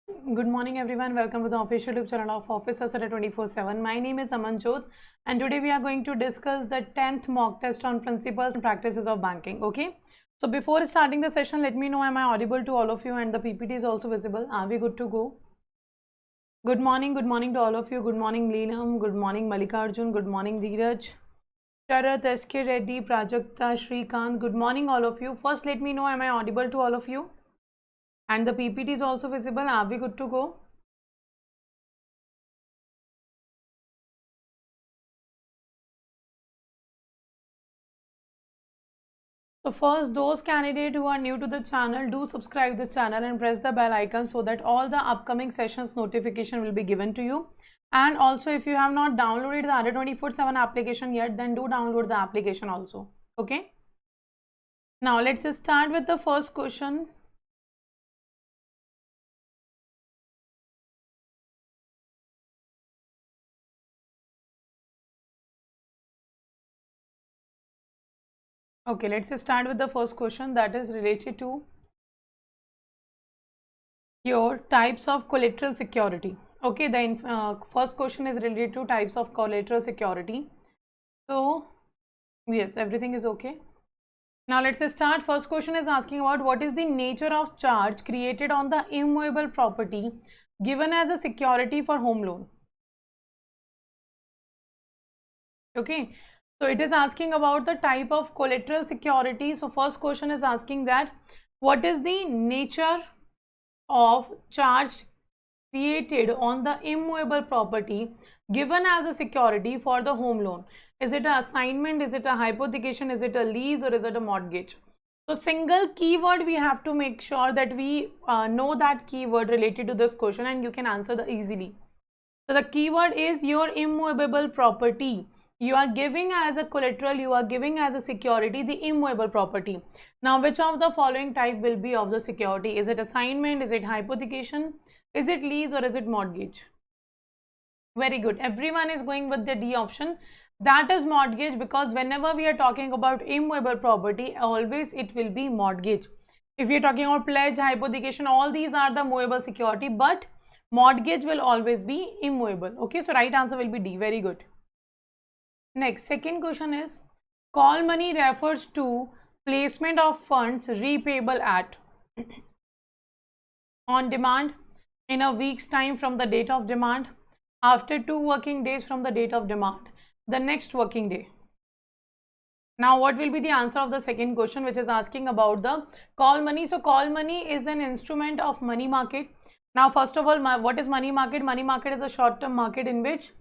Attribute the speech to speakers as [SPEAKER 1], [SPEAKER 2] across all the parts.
[SPEAKER 1] Good morning everyone, welcome to the official YouTube channel of Office Asset 24/7. My name is Amanjyot and today we are going to discuss the 10th mock test on principles and practices of banking. Okay, so before starting the session, let me know, am I audible to all of you and the PPT is also visible? Are we good to go? Good morning to all of you. Good morning Leelam, good morning Mallikarjun, good morning Dheeraj, Sharat, SK Reddy, Prajakta, Shrikant, good morning all of you. First let me know, am I audible to all of you? And the PPT is also visible. Are we good to go? So first, those candidates who are new to the channel, do subscribe the channel and press the bell icon so that all the upcoming sessions notification will be given to you. And also, if you have not downloaded the Adda 24/7 application yet, then do download the application also. Okay. Now let's start with the first question. Okay, let's start with the first question that is related to your types of collateral security. Okay, the first question is related to types of collateral security. So yes, everything is okay. Now let's start. First question is asking about what is the nature of charge created on the immovable property given as a security for home loan. Okay, so it is asking about the type of collateral security. So first question is asking that what is the nature of charge created on the immovable property given as a security for the home loan. Is it an assignment, is it a hypothecation, is it a lease, or is it a mortgage? So single keyword we have to make sure that we know that keyword related to this question and you can answer the easily. So the keyword is your immovable property. You are giving as a collateral, you are giving as a security the immovable property. Now which of the following type will be of the security? Is it assignment, is it hypothecation, is it lease, or is it mortgage? Very good. Everyone is going with the D option. That is mortgage, because whenever we are talking about immovable property, always it will be mortgage. If we are talking about pledge, hypothecation, all these are the movable security, but mortgage will always be immovable. Okay, so right answer will be D. Very good. Next, second question is, call money refers to placement of funds repayable at on demand, in a week's time from the date of demand, after 2 working days from the date of demand, the next working day. Now what will be the answer of the second question, which is asking about the call money? So call money is an instrument of money market. Now first of all, what is money market? Money market is a short-term market in which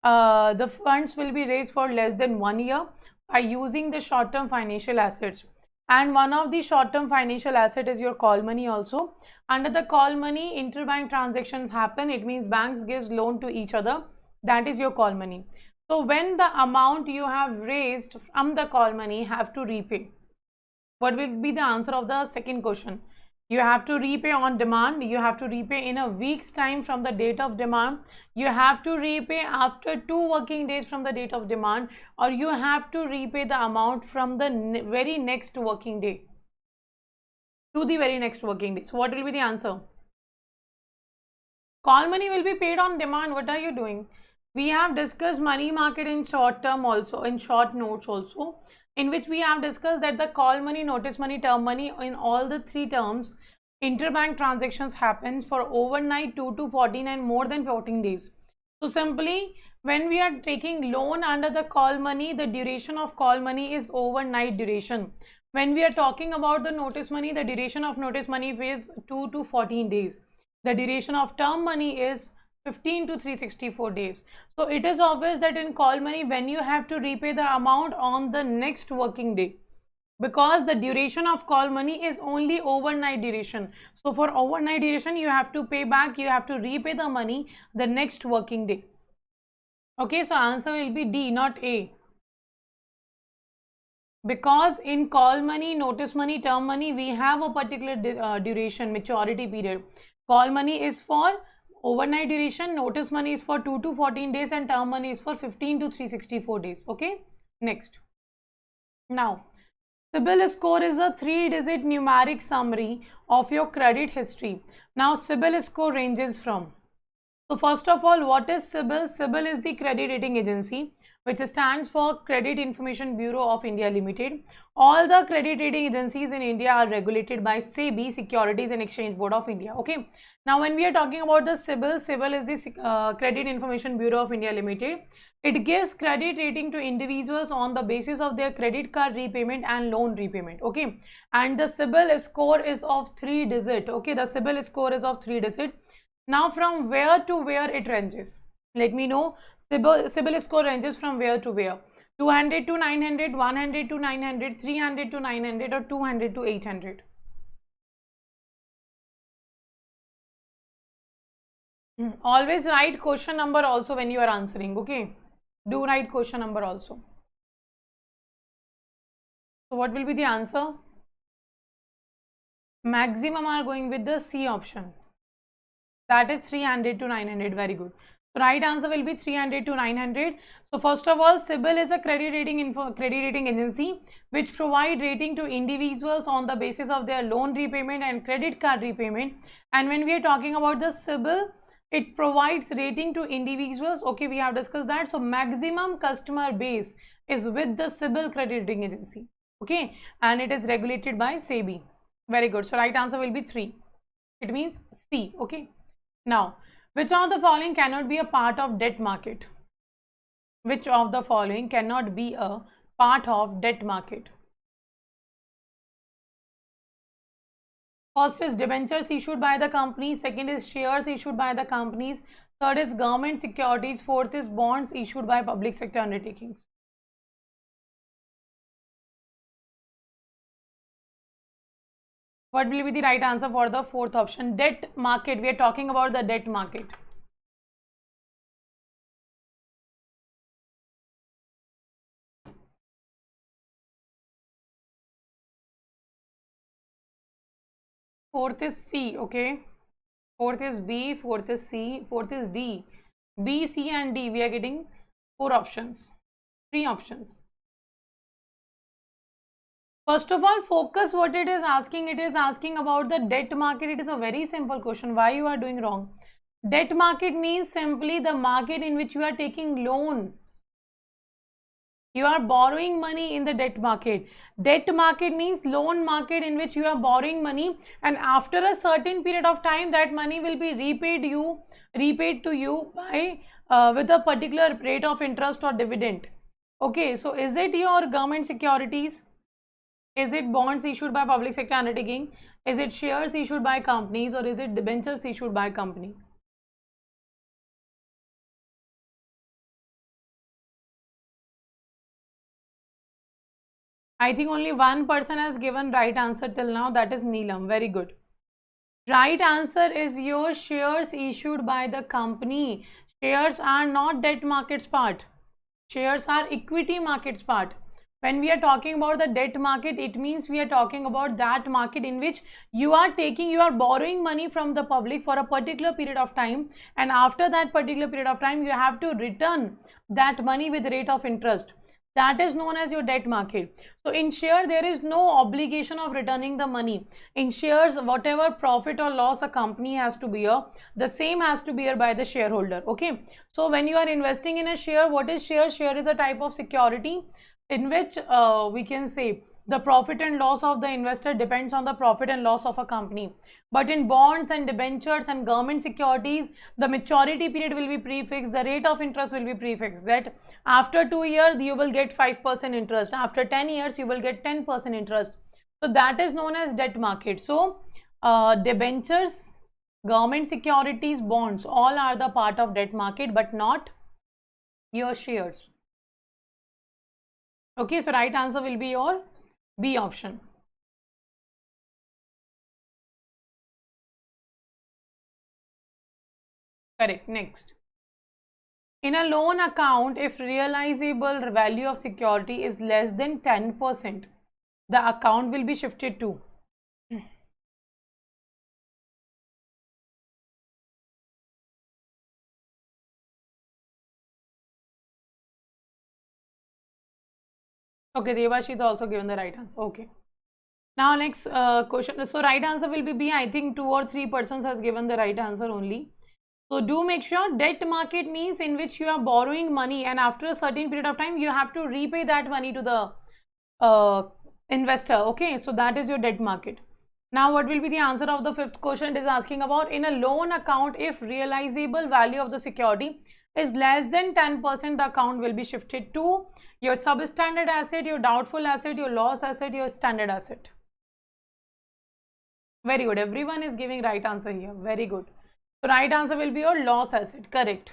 [SPEAKER 1] the funds will be raised for less than 1 year by using the short-term financial assets. And one of the short-term financial asset is your call money also. Under the call money, interbank transactions happen. It means banks gives loan to each other. That is your call money. So when the amount you have raised from the call money have to repay, what will be the answer of the second question? You have to repay on demand, you have to repay in a week's time from the date of demand, you have to repay after 2 working days from the date of demand, or you have to repay the amount from the very next working day to the very next working day. So what will be the answer? Call money will be paid on demand. What are you doing? We have discussed money market in short term also, in short notes also, in which we have discussed that the call money, notice money, term money, in all the 3 terms, interbank transactions happens for overnight 2 to 14 and more than 14 days. So simply, when we are taking loan under the call money, the duration of call money is overnight duration. When we are talking about the notice money, the duration of notice money is 2 to 14 days. The duration of term money is 15 to 364 days. So it is obvious that in call money, when you have to repay the amount on the next working day, because the duration of call money is only overnight duration. So for overnight duration, you have to pay back, you have to repay the money the next working day. Okay, so answer will be D, not A. Because in call money, notice money, term money, we have a particular duration, maturity period. Call money is for overnight duration, notice money is for 2 to 14 days, and term money is for 15 to 364 days. Okay, next. Now CIBIL score is a 3-digit numeric summary of your credit history. Now, CIBIL score ranges from. So first of all, what is CIBIL? CIBIL is the credit rating agency, which stands for Credit Information Bureau of India Limited. All the credit rating agencies in India are regulated by SEBI, Securities and Exchange Board of India. Okay. Now, when we are talking about the CIBIL, CIBIL is the Credit Information Bureau of India Limited. It gives credit rating to individuals on the basis of their credit card repayment and loan repayment. Okay. And the CIBIL score is of 3 digit. Okay. The CIBIL score is of 3 digit. Now, from where to where it ranges? Let me know. CIBIL score ranges from where to where? 200 to 900, 100 to 900, 300 to 900 or 200 to 800. Always write question number also when you are answering. Okay. Do write question number also. So what will be the answer? Maximum are going with the C option. That is 300 to 900. Very good. So right answer will be 300 to 900. So first of all, CIBIL is a credit rating agency which provide rating to individuals on the basis of their loan repayment and credit card repayment. And when we are talking about the CIBIL, it provides rating to individuals. Okay, we have discussed that. So maximum customer base is with the CIBIL credit rating agency. Okay, and it is regulated by SEBI. Very good. So right answer will be 3. It means C. Okay. Now, which of the following cannot be a part of debt market? Which of the following cannot be a part of debt market? First is debentures issued by the company. Second is shares issued by the companies. Third is government securities. Fourth is bonds issued by public sector undertakings. What will be the right answer for the fourth option? Debt market. We are talking about the debt market. Fourth is C. Okay. Fourth is B. Fourth is C. Fourth is D. B, C and D. We are getting 4 options. 3 options. First of all, focus what it is asking. It is asking about the debt market. It is a very simple question. Why you are doing wrong? Debt market means simply the market in which you are taking loan. You are borrowing money in the debt market. Debt market means loan market in which you are borrowing money, and after a certain period of time that money will be repaid to you by with a particular rate of interest or dividend. Okay, so is it your government securities? Is it bonds issued by public sector undertaking? Is it shares issued by companies, or is it debentures issued by company? I think only one person has given right answer till now. That is Neelam. Very good. Right answer is your shares issued by the company. Shares are not debt markets part. Shares are equity markets part. When we are talking about the debt market, it means we are talking about that market in which you are borrowing money from the public for a particular period of time, and after that particular period of time you have to return that money with rate of interest. That is known as your debt market. So in share, there is no obligation of returning the money. In shares, whatever profit or loss a company has to bear, the same has to bear by the shareholder. Okay. So when you are investing in a share, what is share? Share is a type of security in which we can say the profit and loss of the investor depends on the profit and loss of a company. But in bonds and debentures and government securities, the maturity period will be prefixed, the rate of interest will be prefixed, that after 2 years you will get 5% interest, after 10 years you will get 10% interest. So that is known as debt market. So debentures, government securities, bonds, all are the part of debt market, but not your shares. Okay, so right answer will be your B option. Correct. Next. In a loan account, if realizable value of security is less than 10%, the account will be shifted to. Okay, Devashi is also given the right answer. Okay. Now next question. So right answer will be B. I think 2 or 3 persons has given the right answer only. So do make sure debt market means in which you are borrowing money and after a certain period of time you have to repay that money to the investor. Okay, so that is your debt market. Now what will be the answer of the fifth question? It is asking about in a loan account, if realizable value of the security is less than 10%, the account will be shifted to your substandard asset, your doubtful asset, your loss asset, your standard asset. Very good. Everyone is giving right answer here. Very good. So right answer will be your loss asset. Correct.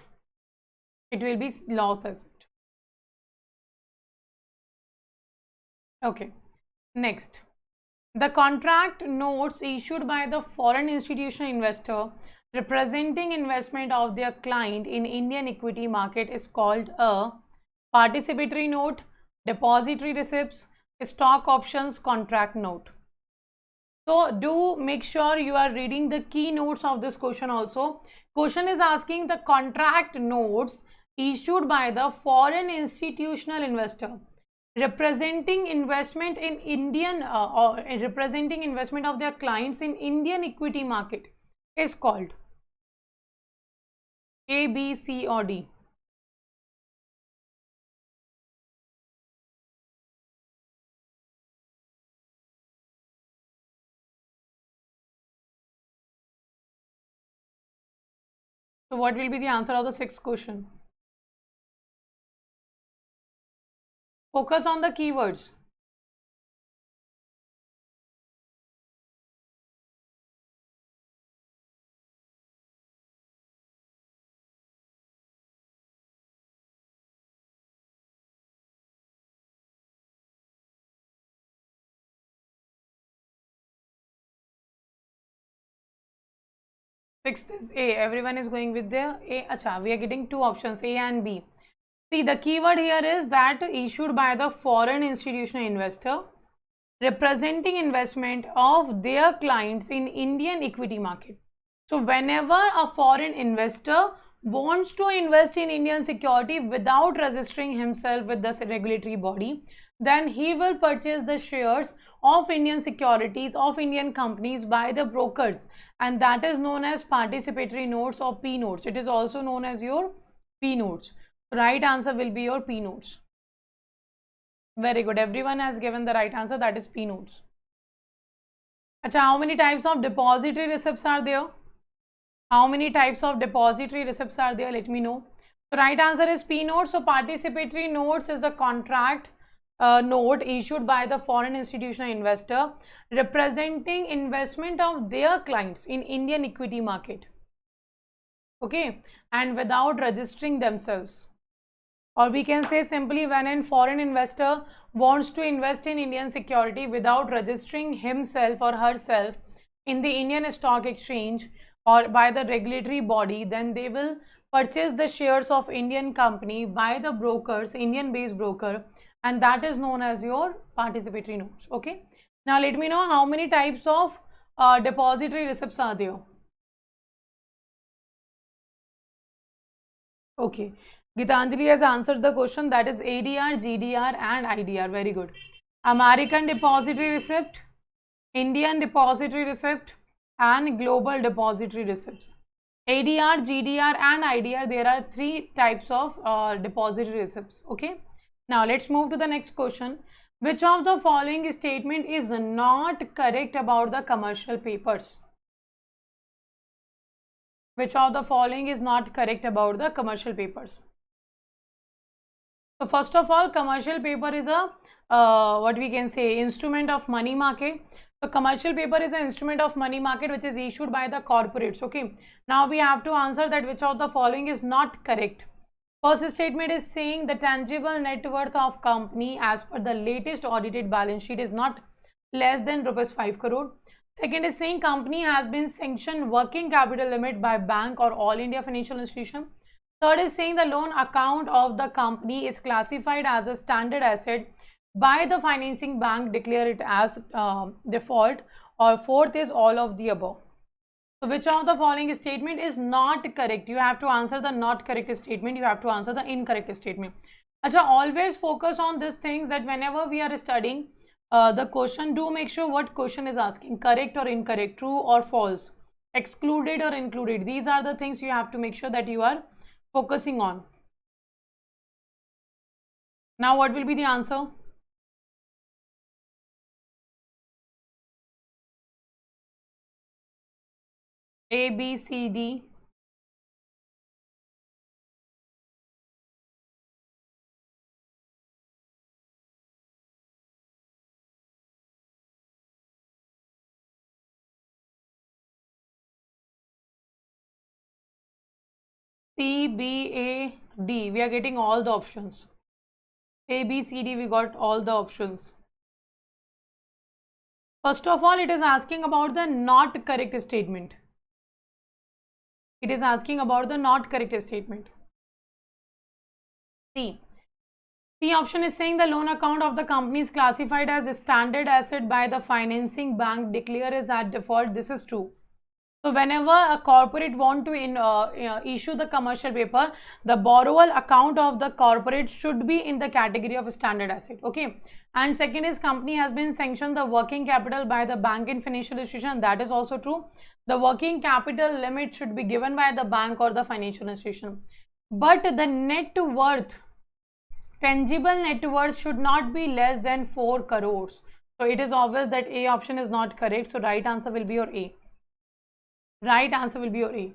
[SPEAKER 1] It will be loss asset. Okay. Next. The contract notes issued by the foreign institutional investor representing investment of their client in Indian equity market is called a participatory note, depository receipts, stock options, contract note. So do make sure you are reading the key notes of this question also. Question is asking the contract notes issued by the foreign institutional investor representing investment in Indian or representing investment of their clients in Indian equity market is called A, B, C or D. So what will be the answer of the sixth question? Focus on the keywords. Sixth is A. Everyone is going with the A. Acha, we are getting two options, A and B. See, the keyword here is that issued by the foreign institutional investor representing investment of their clients in Indian equity market. So whenever a foreign investor wants to invest in Indian security without registering himself with the regulatory body, then he will purchase the shares of Indian securities of Indian companies by the brokers, and that is known as participatory notes or P notes. It is also known as your P notes. Right answer will be your P notes. Very good. Everyone has given the right answer. That is P notes. Achha, how many types of depository receipts are there? How many types of depository receipts are there? Let me know. So right answer is P notes. So participatory notes is a contract note issued by the foreign institutional investor representing investment of their clients in Indian equity market. Okay, and without registering themselves. Or we can say simply when a foreign investor wants to invest in Indian security without registering himself or herself in the Indian stock exchange or by the regulatory body, then they will purchase the shares of Indian company by the brokers, Indian based broker, and that is known as your participatory notes. Okay, now let me know how many types of depository receipts are there. Okay, Gitanjali has answered the question, that is ADR, GDR and IDR. Very good. American depository receipt, Indian depository receipt and global depository receipts. ADR, GDR and IDR, there are three types of depository receipts. Okay, now let's move to the next question. Which of the following statement is not correct about the commercial papers? Which of the following is not correct about the commercial papers? So first of all, commercial paper is a what we can say instrument of money market. So commercial paper is an instrument of money market which is issued by the corporates. Okay, now we have to answer that which of the following is not correct. First statement is saying the tangible net worth of company as per the latest audited balance sheet is not less than rupees 5 crore. Second is saying company has been sanctioned working capital limit by bank or all India financial institution. Third is saying the loan account of the company is classified as a standard asset by the financing bank, declare it as default. Or fourth is all of the above. So which of the following statement is not correct? You have to answer the not correct statement. You have to answer the incorrect statement. Acha, always focus on these things, that whenever we are studying the question, do make sure what question is asking, correct or incorrect, true or false, excluded or included. These are the things you have to make sure that you are focusing on. Now what will be the answer? A, B, C, D. C, B, A, D. We are getting all the options. A, B, C, D, we got all the options. First of all, it is asking about the not correct statement. It is asking about the not correct statement. C. C option is saying the loan account of the company is classified as a standard asset by the financing bank, declare is at default. This is true. So whenever a corporate want to issue the commercial paper, the borrower account of the corporate should be in the category of standard asset. Okay. And second is company has been sanctioned the working capital by the bank and financial institution. That is also true. The working capital limit should be given by the bank or the financial institution. But the net worth, tangible net worth should not be less than 4 crores. So it is obvious that A option is not correct. So right answer will be your A. Right answer will be your A.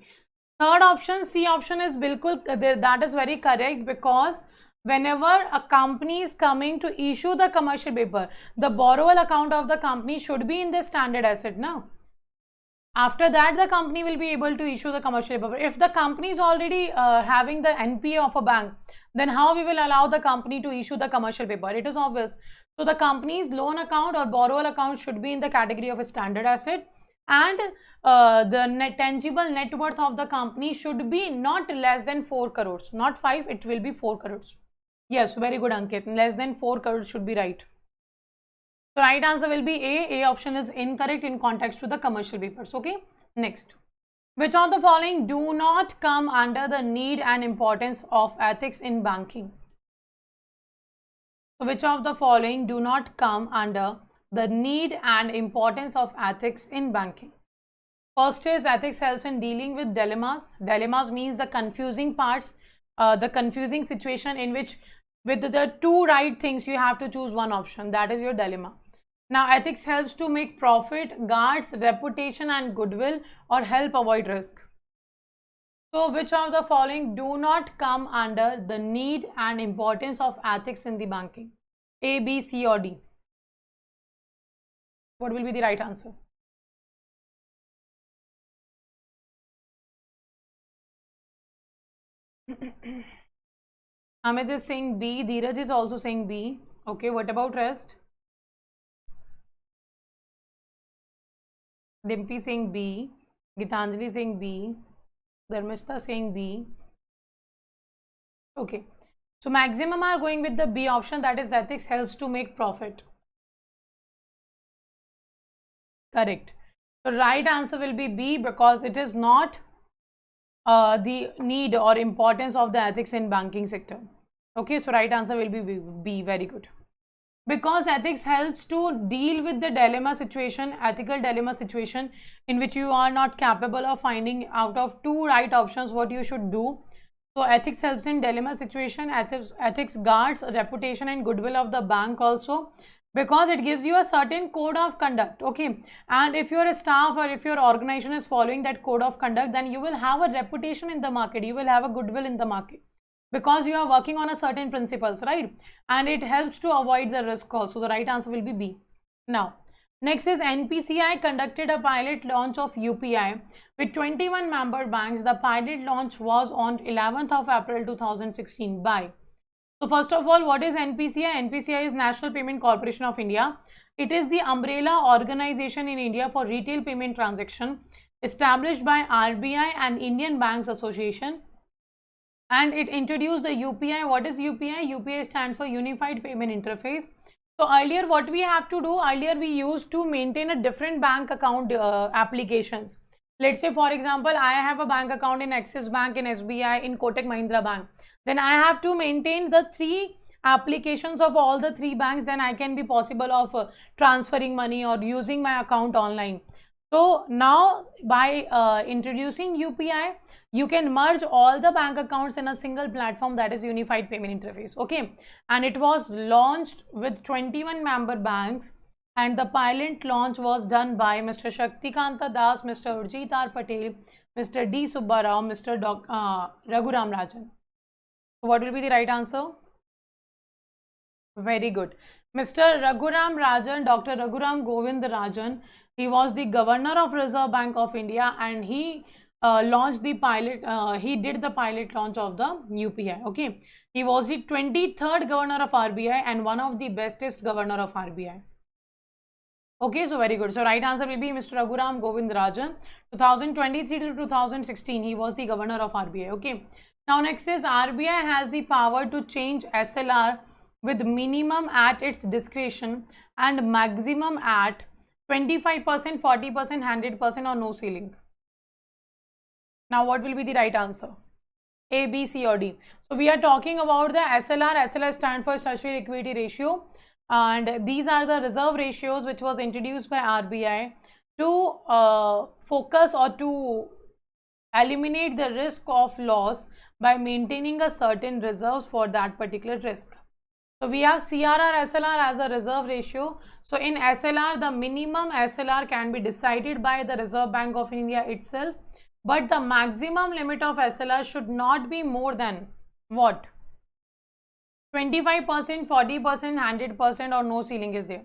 [SPEAKER 1] Third option, C option is bilkul, that is very correct, because whenever a company is coming to issue the commercial paper, the borrower account of the company should be in the standard asset now. After that, the company will be able to issue the commercial paper. If the company is already having the NPA of a bank, then how we will allow the company to issue the commercial paper? It is obvious. So the company's loan account or borrower account should be in the category of a standard asset, and the tangible net worth of the company should be not less than 4 crores, not 5, it will be 4 crores. Yes, very good, Ankit. Less than 4 crores should be right. So right answer will be A. A option is incorrect in context to the commercial papers. Okay. Next, which of the following do not come under the need and importance of ethics in banking? So which of the following do not come under the need and importance of ethics in banking? First is ethics helps in dealing with dilemmas. Dilemmas means the confusing parts, the confusing situation in which with the two right things you have to choose one option. That is your dilemma. Now ethics helps to make profit, guards reputation and goodwill, or help avoid risk. So which of the following do not come under the need and importance of ethics in the banking? A, B, C or D? What will be the right answer? Amit is saying B. Dheeraj is also saying B. Okay, what about rest? Dimpy saying B. Gitanjali saying B. Dharmishta saying B. Okay, so maximum are going with the B option, that is ethics helps to make profit. Correct. So right answer will be B, because it is not the need or importance of the ethics in banking sector. Okay, so right answer will be B. Very good. Because ethics helps to deal with the dilemma situation, ethical dilemma situation, in which you are not capable of finding out of two right options what you should do. So ethics helps in dilemma situation. Ethics guards reputation and goodwill of the bank also, because it gives you a certain code of conduct. Okay, and if your staff or if your organization is following that code of conduct, then you will have a reputation in the market, you will have a goodwill in the market, because you are working on a certain principles, right? And it helps to avoid the risk also. The right answer will be B. Now next is NPCI conducted a pilot launch of UPI with 21 member banks. The pilot launch was on 11th of April 2016 by. So first of all, what is NPCI? NPCI is National Payment Corporation of India. It is the umbrella organization in India for retail payment transaction, established by RBI and Indian Banks Association, and it introduced the UPI. What is UPI? UPI stands for Unified Payment Interface. So earlier what we have to do, earlier we used to maintain a different bank account applications. Let's say for example, I have a bank account in Axis Bank, in SBI, in Kotak Mahindra Bank. Then I have to maintain the three applications of all the 3 banks, then I can be possible of transferring money or using my account online. So now by introducing UPI, you can merge all the bank accounts in a single platform, that is unified payment interface. Okay, and it was launched with 21 member banks, and the pilot launch was done by Mr. Shaktikanta Das, Mr. Urjit R. Patel, Mr. D. Subbarao, Mr. Raghuram Rajan. So what will be the right answer? Very good. Mr. Raghuram Rajan, Dr. Raghuram Govind Rajan, he was the governor of Reserve Bank of India, and he launched the pilot, he did the pilot launch of the UPI. Okay, he was the 23rd governor of RBI and one of the bestest governor of RBI. Okay, so very good. So right answer will be Mr. Raghuram Govind Rajan. 2023 to 2016, he was the governor of RBI. Okay, now next is RBI has the power to change SLR with minimum at its discretion and maximum at 25%, 40%, 100% or no ceiling. Now what will be the right answer? A, B, C or D? So we are talking about the SLR. SLR stands for statutory liquidity ratio, and these are the reserve ratios which was introduced by RBI to focus or to eliminate the risk of loss by maintaining a certain reserves for that particular risk. So we have CRR SLR as a reserve ratio. So in SLR, the minimum SLR can be decided by the Reserve Bank of India itself, but the maximum limit of SLR should not be more than what? 25%, 40%, 100% or no ceiling is there.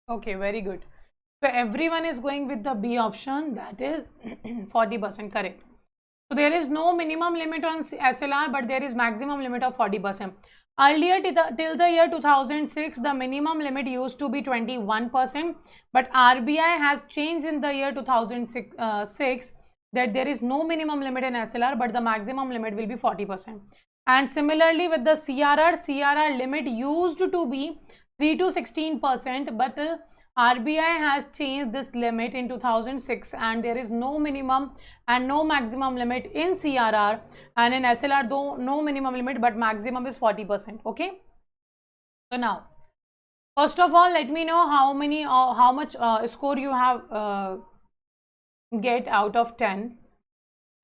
[SPEAKER 1] Okay, very good. So everyone is going with the B option, that is 40%, correct. So there is no minimum limit on SLR, but there is maximum limit of 40%. Earlier till the year 2006, the minimum limit used to be 21%, but RBI has changed in the year 2006 that there is no minimum limit in SLR, but the maximum limit will be 40%. And similarly with the CRR limit used to be 3 to 16%, but RBI has changed this limit in 2006, and there is no minimum and no maximum limit in CRR, and in SLR though no minimum limit but maximum is 40%. Okay, so now first of all let me know how much score you have get out of 10.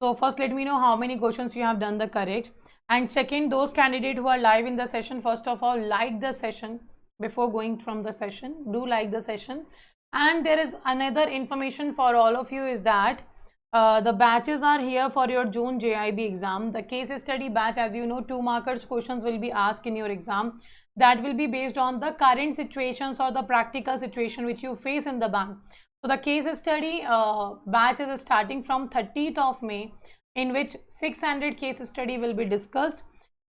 [SPEAKER 1] So first let me know how many questions you have done the correct, and second, those candidates who are live in the session, first of all like the session. Before going from the session, do like the session. And there is another information for all of you is that the batches are here for your June JAIIB exam. The case study batch, as you know, 2 markers questions will be asked in your exam. That will be based on the current situations or the practical situation which you face in the bank. So the case study batch is starting from 30th of May, in which 600 case study will be discussed.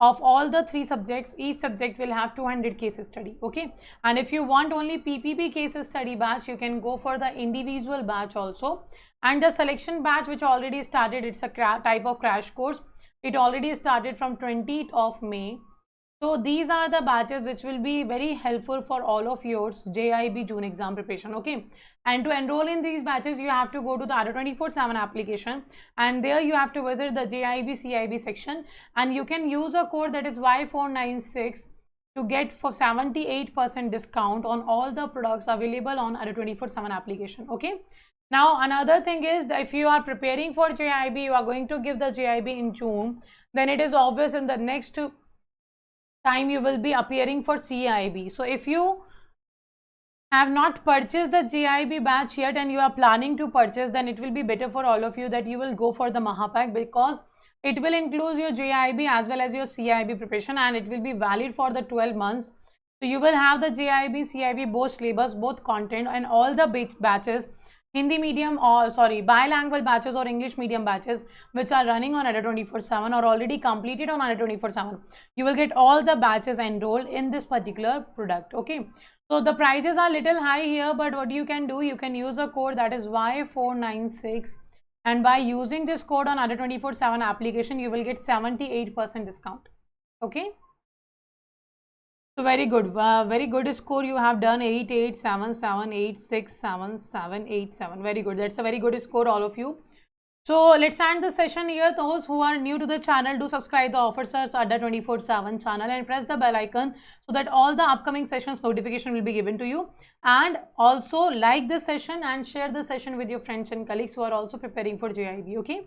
[SPEAKER 1] Of all the 3 subjects, each subject will have 200 case study. Okay, and if you want only PPB case study batch, you can go for the individual batch also. And the selection batch which already started, it's a type of crash course. It already started from 20th of May. So these are the batches which will be very helpful for all of yours JAIIB June exam preparation. Okay, and to enroll in these batches, you have to go to the Adda 24/7 application, and there you have to visit the JAIIB CAIIB section, and you can use a code that is Y496 to get for 78% discount on all the products available on Adda 24/7 application. Okay, now another thing is that if you are preparing for JAIIB, you are going to give the JAIIB in June, then it is obvious in the next time you will be appearing for CAIIB. So if you have not purchased the JAIIB batch yet and you are planning to purchase, then it will be better for all of you that you will go for the Mahapack, because it will include your JAIIB as well as your CAIIB preparation, and it will be valid for the 12 months. So you will have the JAIIB, CAIIB both syllabus, both content, and all the batches, Hindi medium or bilingual batches or English medium batches which are running on Adda 24/7 or already completed on Adda 24/7. You will get all the batches enrolled in this particular product. Okay, so the prices are little high here, but what you can do, you can use a code that is Y496, and by using this code on Adda 24/7 application, you will get 78% discount. Okay, so very good score you have done, 8877, 8677, 87. Very good. That's a very good score, all of you. So let's end the session here. Those who are new to the channel, do subscribe the Offer Search Adda 24/7 channel and press the bell icon so that all the upcoming sessions notification will be given to you. And also like this session and share the session with your friends and colleagues who are also preparing for JAIIB. Okay.